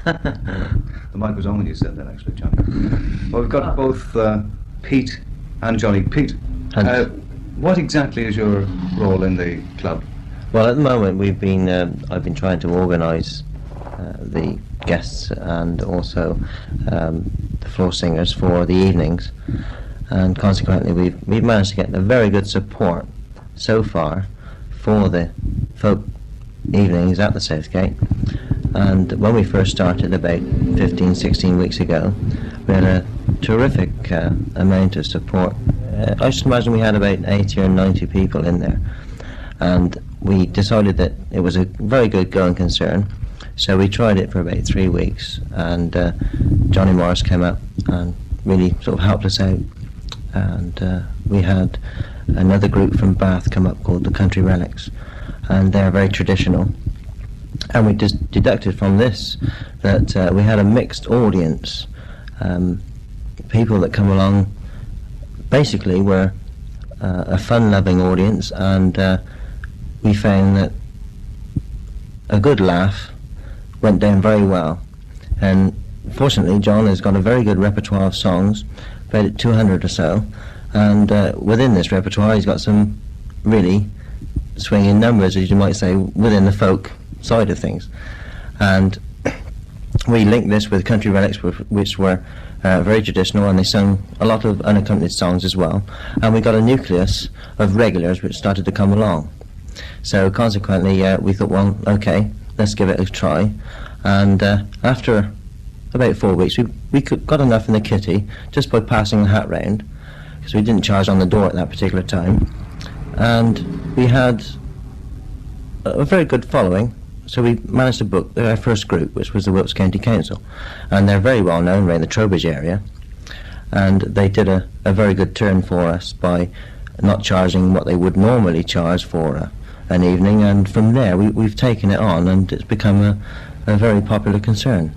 The mic was on when you said that, actually, Johnny. Well, we've got both Pete and Johnny. Pete, what exactly is your role in the club? Well, at the moment I've been trying to organise the guests and also the floor singers for the evenings, and consequently we've managed to get a very good support so far for the folk evenings at the Southgate. And when we first started about 15-16 weeks ago, we had a terrific amount of support. I should imagine we had about 80 or 90 people in there, and we decided that it was a very good going concern, so we tried it for about 3 weeks, and Johnny Morris came up and really sort of helped us out, and we had another group from Bath come up called the Country Relics, and they're very traditional, and we just deducted from this that we had a mixed audience. People that come along basically were a fun-loving audience, and we found that a good laugh went down very well. And fortunately John has got a very good repertoire of songs, about 200 or so, and within this repertoire he's got some really swinging numbers, as you might say, within the folk side of things. And we linked this with Country Relics, which were very traditional, and they sung a lot of unaccompanied songs as well, and we got a nucleus of regulars which started to come along. So consequently we thought, well, okay, let's give it a try, and after about 4 weeks we got enough in the kitty just by passing the hat round, because we didn't charge on the door at that particular time, and we had a very good following. So we managed to book our first group, which was the Wilts County Council, and they're very well known around the Trowbridge area, and they did a very good turn for us by not charging what they would normally charge for an evening, and from there we've taken it on, and it's become a very popular concern.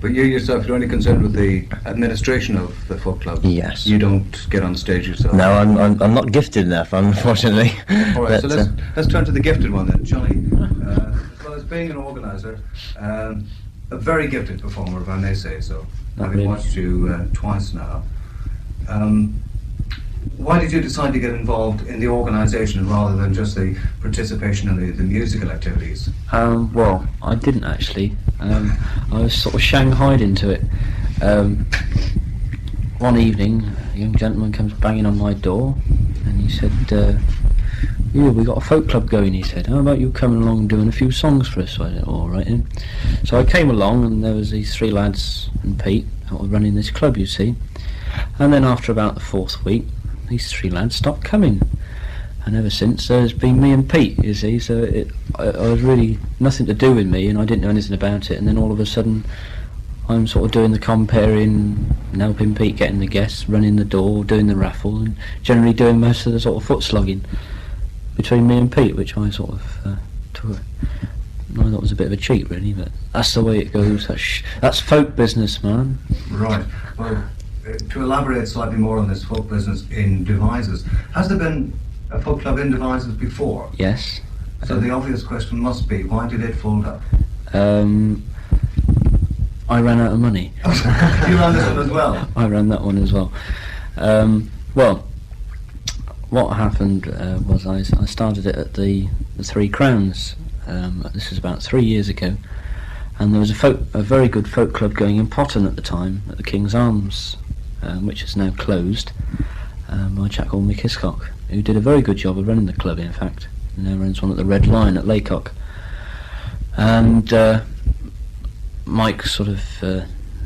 But you yourself, you're only concerned with the administration of the folk club? Yes. You don't get on stage yourself? No, I'm not gifted enough, unfortunately. All right, so let's turn to the gifted one then, Johnny. As being an organiser, a very gifted performer, if I may say so. Having watched you twice now, why did you decide to get involved in the organisation rather than just the participation in the musical activities? Well, I didn't actually. I was sort of shanghaied into it. One evening, a young gentleman comes banging on my door, and he said, "Yeah, we got a folk club going," he said. "How about you coming along and doing a few songs for us?" So I said, "All right then." So I came along, and there was these 3 lads and Pete that were running this club, you see. And then after about the 4th week, these 3 lads stopped coming. And ever since, there's been me and Pete, you see. So I was really nothing to do with me, and I didn't know anything about it. And then all of a sudden, I'm sort of doing the comparing, and helping Pete getting the guests, running the door, doing the raffle, and generally doing most of the sort of foot slogging between me and Pete, which I sort of I thought was a bit of a cheat, really, but that's the way it goes. That's folk business, man. Right. Well, to elaborate slightly more on this folk business in Devizes, has there been a folk club in Devizes before? Yes. So the obvious question must be, why did it fold up? I ran out of money. You ran this one as well? I ran that one as well. Well, what happened was I started it at the 3 Crowns. This was about 3 years ago, and there was a very good folk club going in Potton at the time, at the King's Arms, which is now closed, by a chap called Mick Hiscock, who did a very good job of running the club, in fact. He now runs one at the Red Lion at Laycock. And Mike sort of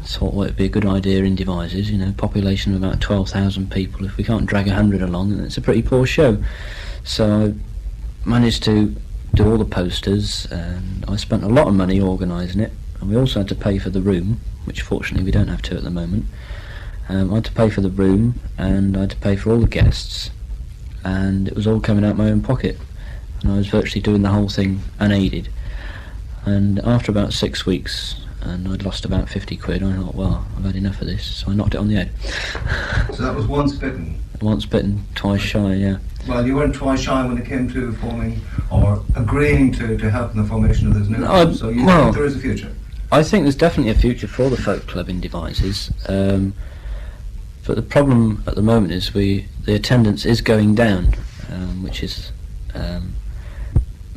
thought, well, it'd be a good idea in Devizes, you know, population of about 12,000 people. If we can't drag 100 along, then it's a pretty poor show. So I managed to do all the posters, and I spent a lot of money organising it, and we also had to pay for the room, which fortunately we don't have to at the moment. I had to pay for the room, and I had to pay for all the guests, and it was all coming out of my own pocket, and I was virtually doing the whole thing unaided. And after about 6 weeks, and I'd lost about 50 quid, I thought, well, I've had enough of this, so I knocked it on the head. So that was once bitten? Once bitten, twice shy, yeah. Well, you weren't twice shy when it came to forming or agreeing to help in the formation of this new club, so you think there is a future? I think there's definitely a future for the folk club in Devizes, but the problem at the moment is the attendance is going down, which is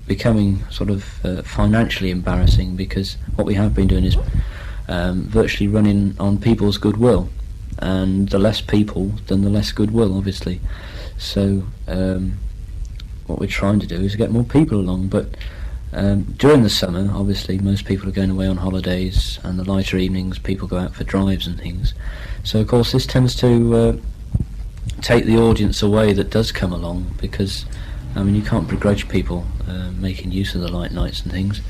becoming sort of financially embarrassing, because what we have been doing is virtually running on people's goodwill, and the less people, then the less goodwill, obviously. So what we're trying to do is get more people along, but during the summer, obviously, most people are going away on holidays, and the lighter evenings, people go out for drives and things. So, of course, this tends to take the audience away that does come along, because, I mean, you can't begrudge people making use of the light nights and things.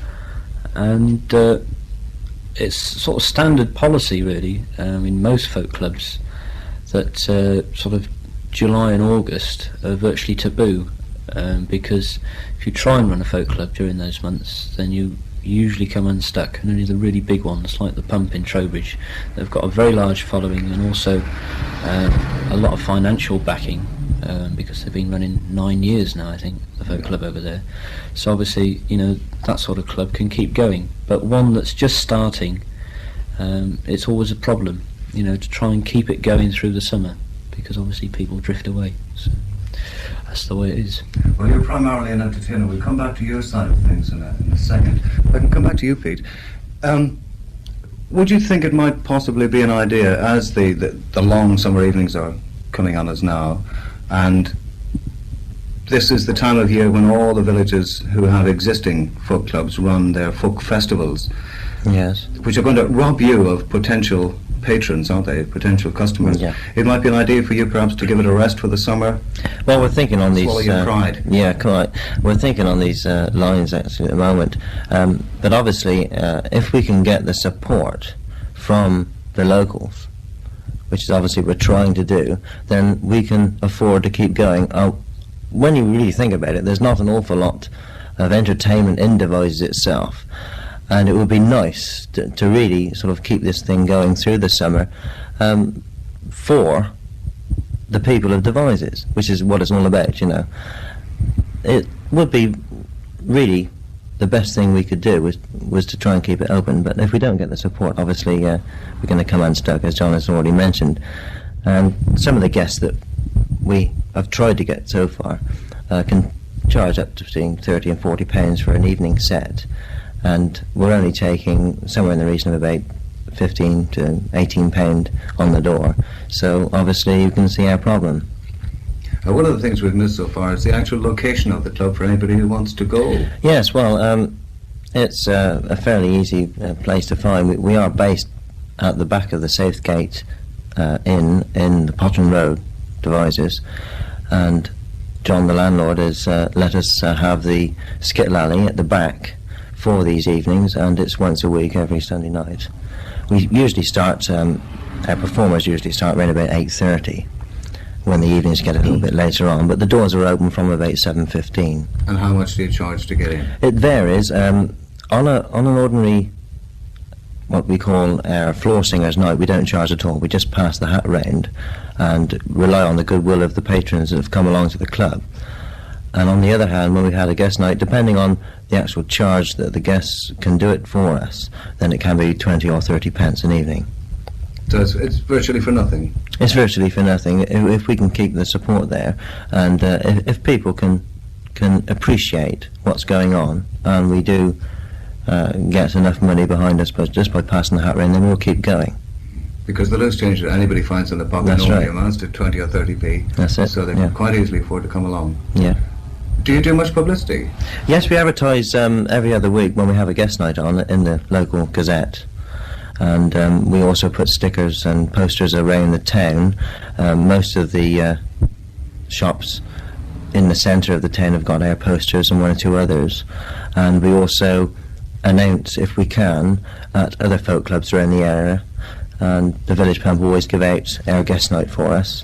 And it's sort of standard policy, really, in most folk clubs, that sort of July and August are virtually taboo. Because if you try and run a folk club during those months, then you usually come unstuck, and only the really big ones, like the Pump in Trowbridge, they've got a very large following and also a lot of financial backing, because they've been running 9 years now, I think, the folk club over there. So obviously, you know, that sort of club can keep going, but one that's just starting, it's always a problem, you know, to try and keep it going through the summer, because obviously people drift away. So that's the way it is. Well, you're primarily an entertainer. We'll come back to your side of things in a second. If I can come back to you, Pete. Would you think it might possibly be an idea, as the long summer evenings are coming on us now, and this is the time of year when all the villages who have existing folk clubs run their folk festivals, Yes. which are going to rob you of potential patrons, aren't they? Potential customers. Yeah. It might be an idea for you perhaps to give it a rest for the summer. Well, we're thinking on these. Swallow your pride. Yeah, quite. We're thinking on these lines actually at the moment. But obviously, if we can get the support from the locals, which is obviously what we're trying to do, then we can afford to keep going. When you really think about it, there's not an awful lot of entertainment in Devizes itself. And it would be nice to really sort of keep this thing going through the summer for the people of Devizes, which is what it's all about, you know. It would be really the best thing we could do was to try and keep it open, but if we don't get the support, obviously we're going to come unstuck, as John has already mentioned. And some of the guests that we have tried to get so far can charge up to between £30 and £40 for an evening set, and we're only taking somewhere in the region of about £15 to £18 on the door. So obviously you can see our problem. One of the things we've missed so far is the actual location of the club for anybody who wants to go. Yes, well, it's a fairly easy place to find. We are based at the back of the Southgate Inn in the Potton Road, Devizes, and John, the landlord, has let us have the skittle alley at the back for these evenings, and it's once a week, every Sunday night. We usually start, our performers usually start around about 8:30, when the evenings get a little bit later on, but the doors are open from about 7:15. And how much do you charge to get in? It varies. On an ordinary, what we call our floor singers night, we don't charge at all. We just pass the hat round and rely on the goodwill of the patrons that have come along to the club. And on the other hand, when we've had a guest night, depending on the actual charge that the guests can do it for us, then it can be 20 or 30 pence an evening. So it's virtually for nothing. It's virtually for nothing if we can keep the support there, and if people can appreciate what's going on, and we do get enough money behind us, but just by passing the hat round, then we'll keep going. Because the loose change that anybody finds in the pocket That's normally right. amounts to 20 or 30p. That's it. So they Yeah. can quite easily afford to come along. Yeah. Do you do much publicity? Yes, we advertise every other week when we have a guest night on in the local Gazette. And we also put stickers and posters around the town. Most of the shops in the centre of the town have got our posters, and one or two others. And we also announce, if we can, at other folk clubs around the area. And the village pump always give out our guest night for us.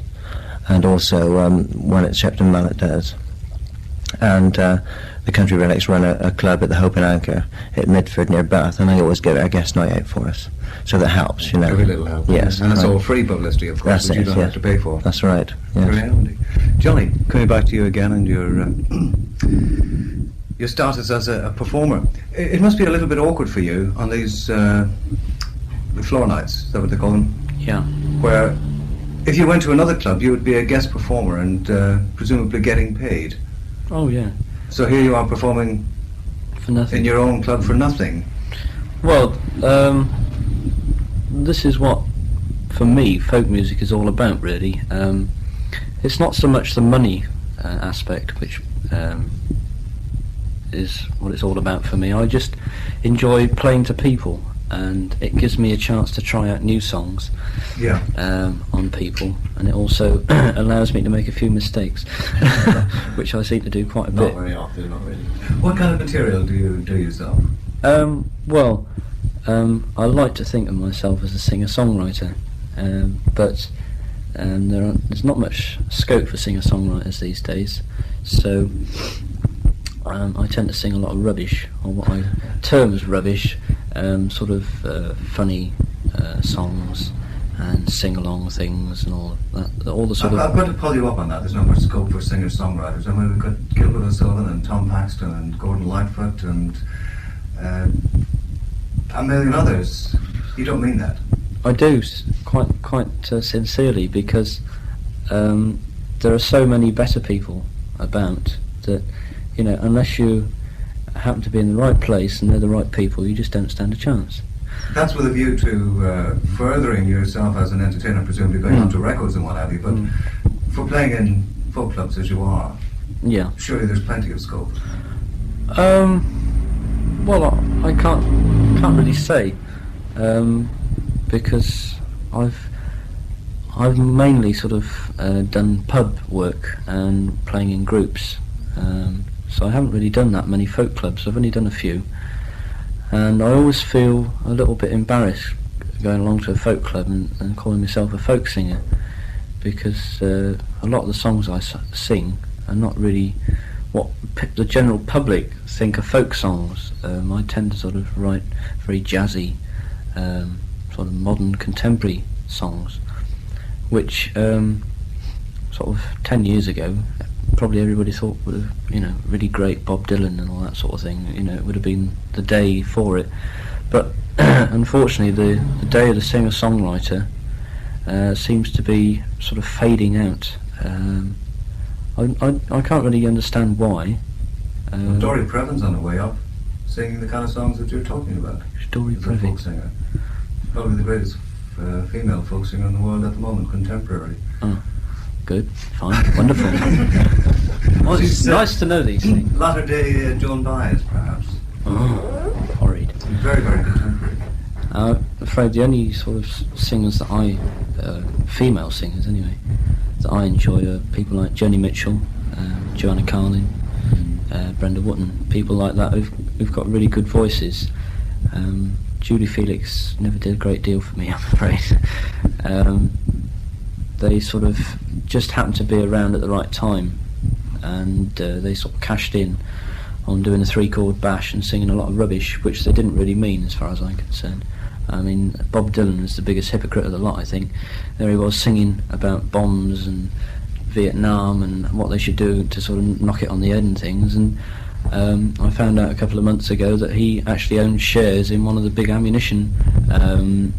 And also one at Shepton Mallet does. And the Country Relics run a club at the Hope and Anchor at Midford near Bath, and they always give our guest night out for us. So that helps, you know. Every little help. Yes. And it's right. all free publicity, of course, That's which you it, don't yeah. have to pay for. That's right. Yes. Very handy. Johnny, coming back to you again and your your status as a performer. It must be a little bit awkward for you on these the floor nights, is that what they call them? Yeah. Where if you went to another club, you would be a guest performer and presumably getting paid. Oh yeah. So here you are performing For nothing. in your own club for nothing. Well, this is what, for me, folk music is all about, really. It's not so much the money aspect, which is what it's all about for me. I just enjoy playing to people, and it gives me a chance to try out new songs Yeah. on people, and it also allows me to make a few mistakes, which I seem to do quite a bit. Not very often, not really. What kind of material do you do yourself? Well, I like to think of myself as a singer-songwriter, but there's not much scope for singer-songwriters these days, so I tend to sing a lot of rubbish, or what I term as rubbish, sort of funny songs and sing-along things and all that, all the sort I've of... got to pull you up on that. There's not much scope for singer-songwriters. I mean, we've got Gilbert O'Sullivan and Tom Paxton and Gordon Lightfoot and a million others. You don't mean that? I do, quite sincerely, because there are so many better people about that, you know, unless you happen to be in the right place and they're the right people, you just don't stand a chance. That's with a view to furthering yourself as an entertainer, presumably going onto records and what have you, but for playing in folk clubs as you are, Yeah. surely there's plenty of scope. Well, I can't really say, because I've mainly sort of done pub work and playing in groups, so I haven't really done that many folk clubs. I've only done a few, and I always feel a little bit embarrassed going along to a folk club and calling myself a folk singer, because a lot of the songs I sing are not really what the general public think are folk songs. I tend to sort of write very jazzy, sort of modern contemporary songs, which sort of 10 years ago probably everybody thought would have, you know, really great Bob Dylan and all that sort of thing. You know, it would have been the day for it. But unfortunately, the day of the singer-songwriter seems to be sort of fading out. I can't really understand why. Dory Previn's on the way up, singing the kind of songs that you're talking about. Dory As a folk Previn. singer. Probably the greatest female folk singer in the world at the moment, contemporary. Oh, good, fine, wonderful. Well, it's She's, nice to know these things. Latter-day Joan Baez, perhaps. Oh, horrid. Very, very contemporary. I'm afraid the only sort of singers that female singers anyway, that I enjoy are people like Joni Mitchell, Joanna Carlin, Brenda Wootton, people like that who've got really good voices. Julie Felix never did a great deal for me, I'm afraid. They sort of just happened to be around at the right time, and they sort of cashed in on doing a 3-chord bash and singing a lot of rubbish, which they didn't really mean as far as I'm concerned. I mean, Bob Dylan was the biggest hypocrite of the lot, I think. There he was singing about bombs and Vietnam and what they should do to sort of knock it on the head and things, and I found out a couple of months ago that he actually owns shares in one of the big ammunition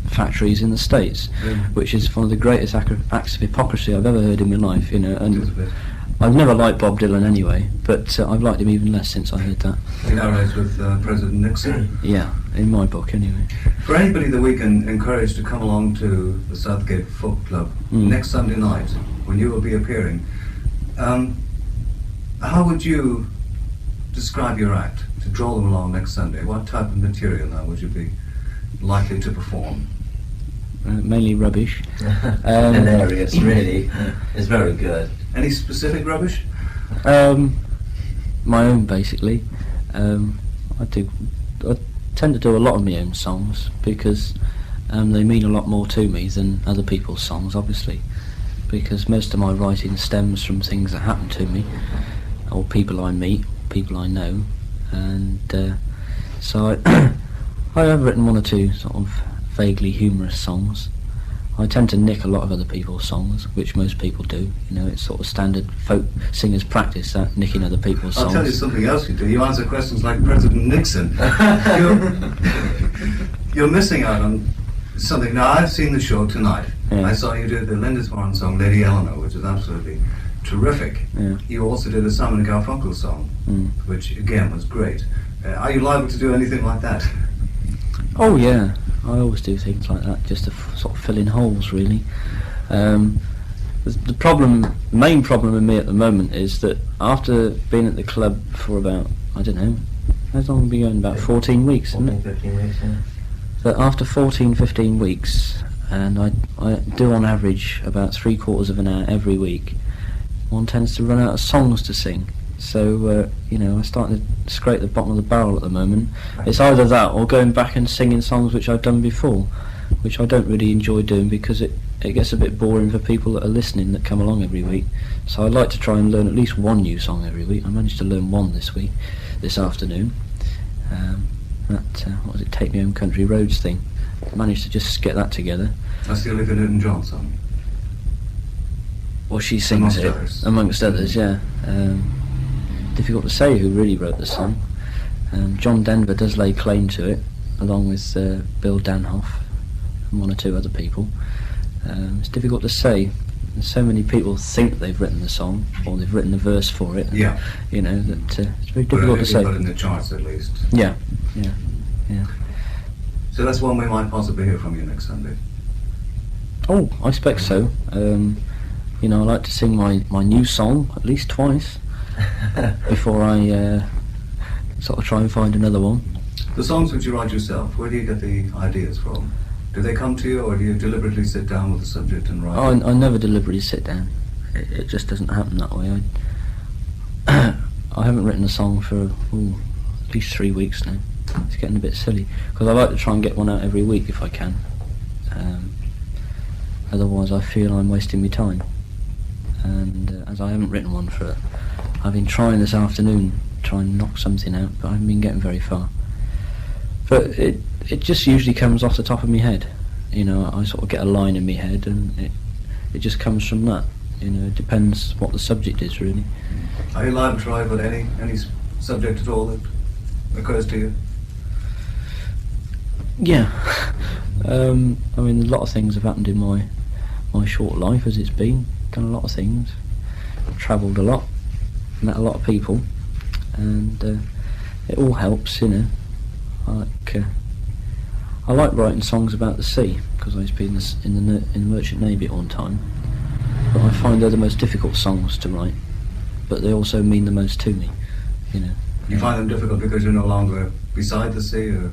factories in the States, which is one of the greatest acts of hypocrisy I've ever heard in my life, you know. And I've never liked Bob Dylan anyway, but I've liked him even less since I heard that. He now lives with President Nixon. Yeah, in my book anyway. For anybody that we can encourage to come along to the Southgate Folk Club next Sunday night, when you will be appearing, how would you describe your act to draw them along next Sunday? What type of material now would you be likely to perform? Mainly rubbish. Hilarious, really. It's very good. Any specific rubbish? My own, basically. I tend to do a lot of my own songs because they mean a lot more to me than other people's songs, obviously, because most of my writing stems from things that happen to me, or people I meet, people I know, and so I have written one or two sort of vaguely humorous songs. I tend to nick a lot of other people's songs, which most people do. You know, it's sort of standard folk singers practice, that nicking other people's songs. I'll tell you something else you do. You answer questions like President Nixon. You're missing out on something. Now, I've seen the show tonight. Yeah. I saw you do the Lindisfarne song, Lady Eleanor, which is absolutely terrific. Yeah. You also did a Simon & Garfunkel song, which again was great. Are you liable to do anything like that? Oh yeah, I always do things like that, just to sort of fill in holes, really. The problem, main problem with me at the moment is that after being at the club for about, I don't know, how long have we been going? About 14 weeks, isn't it? 15 weeks, yeah. But after 14, 15 weeks, and I do on average about 3/4 of an hour every week, one tends to run out of songs to sing. So, you know, I'm starting to scrape the bottom of the barrel at the moment. It's either that or going back and singing songs which I've done before, which I don't really enjoy doing because it gets a bit boring for people that are listening that come along every week. So I'd like to try and learn at least one new song every week. I managed to learn one this afternoon. What was it, Take Me Home Country Roads thing. I managed to just get that together. That's the Olivia Newton-John song. Well, she sings Amongst it, others. amongst others, yeah. Difficult to say who really wrote the song. John Denver does lay claim to it, along with Bill Danhoff and one or two other people. It's difficult to say. There's so many people think they've written the song, or they've written the verse for it. Yeah. You know, that it's very But difficult to if say. you put it in the charts at least. Yeah. So that's one we might possibly hear from you next Sunday. Oh, I expect so. You know, I like to sing my new song at least twice before I sort of try and find another one. The songs which you write yourself, where do you get the ideas from? Do they come to you, or do you deliberately sit down with the subject and write? I never deliberately sit down. It just doesn't happen that way. I haven't written a song for at least 3 weeks now. It's getting a bit silly because I like to try and get one out every week if I can. Otherwise, I feel I'm wasting my time. And as I haven't written one I've been trying this afternoon, try and knock something out, but I haven't been getting very far. But it just usually comes off the top of my head. You know, I sort of get a line in my head, and it just comes from that. You know, it depends what the subject is, really. Are you liable to write about any subject at all that occurs to you? Yeah. I mean, a lot of things have happened in my short life as it's been. Done a lot of things. Travelled a lot. Met a lot of people. And it all helps, you know. I like writing songs about the sea because I was been in the Merchant Navy at one time. But I find they're the most difficult songs to write. But they also mean the most to me, you know. You find them difficult because you're no longer beside the sea, or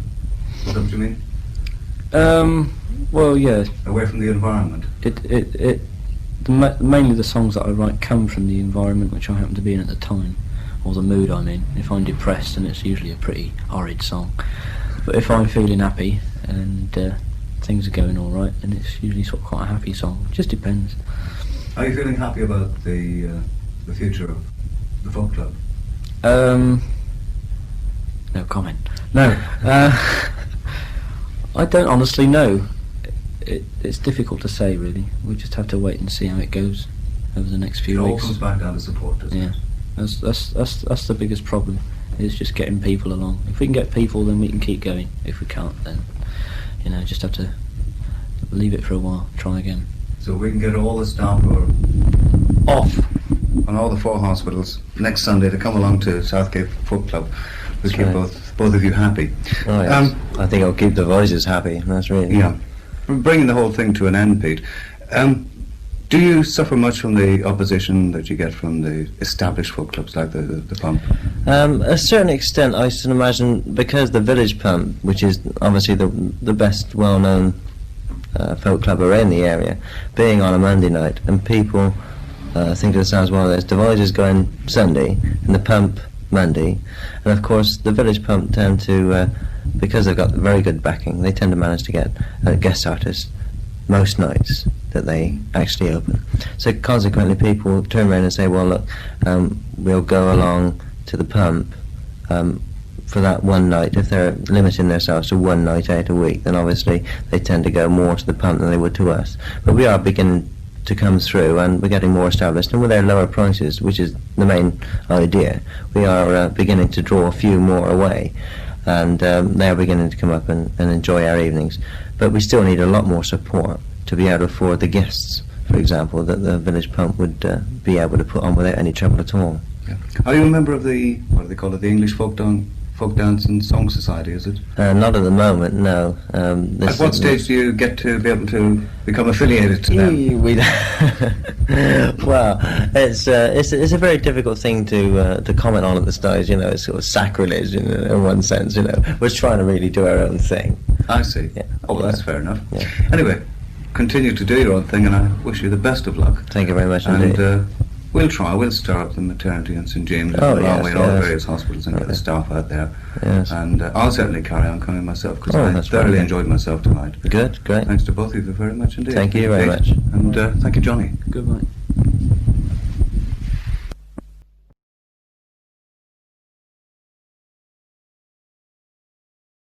is that what you mean? Well, yeah. Away from the environment. Mainly the songs that I write come from the environment which I happen to be in at the time, or the mood I'm in. If I'm depressed, then it's usually a pretty horrid song. But if I'm feeling happy and things are going all right, then it's usually sort of quite a happy song. It just depends. Are you feeling happy about the future of the folk club? No comment. No. I don't honestly know. It's difficult to say, really. We just have to wait and see how it goes over the next few It all weeks. comes back down to support, doesn't Yeah, it? that's the biggest problem. Is just getting people along. If we can get people, then we can keep going. If we can't, then you know, just have to leave it for a while. Try again. So we can get all the staff who are off on all the 4 hospitals next Sunday to come along to Southgate Folk Club. We'll That's keep right. both of you happy. Oh, yes. I think I'll keep the Devizes happy. That's really... Yeah. Bringing the whole thing to an end, Pete, do you suffer much from the opposition that you get from the established folk clubs like the Pump? A certain extent, I should imagine, because the Village Pump, which is obviously the best well-known folk club around the area, being on a Monday night, and people think to themselves, well, there's Devizes going Sunday, and the Pump Monday, and of course the Village Pump tend to, because they've got very good backing, they tend to manage to get guest artists most nights that they actually open. So consequently people turn around and say, well look, we'll go along to the Pump for that one night. If they're limiting themselves to one night out a week, then obviously they tend to go more to the pump than they would to us. But we are beginning to come through, and we're getting more established, and with our lower prices, which is the main idea, we are beginning to draw a few more away, and they are beginning to come up and enjoy our evenings. But we still need a lot more support to be able to afford the guests, for example, that the village pump would be able to put on without any trouble at all. Yeah. Are you a member of the, what do they call it, the English Folk Dance and Song Society, is it? Not at the moment, no. At what stage do you get to be able to become affiliated to them? Well, it's a very difficult thing to comment on at the stage. You know, it's sort of sacrilege in one sense. You know, we're trying to really do our own thing. I see. Yeah. Oh, well, that's fair enough. Yeah. Anyway, continue to do your own thing, and I wish you the best of luck. Thank you very much indeed. And we'll start up the maternity in St James Oh, and yes, in all the yes. various hospitals and get the staff out there. Yes. And I'll certainly carry on coming myself, because Oh, I that's thoroughly right. enjoyed myself tonight. Good, great. Thanks to both of you very much indeed. Thank you very Indeed. much. And thank you, Johnny. Goodbye.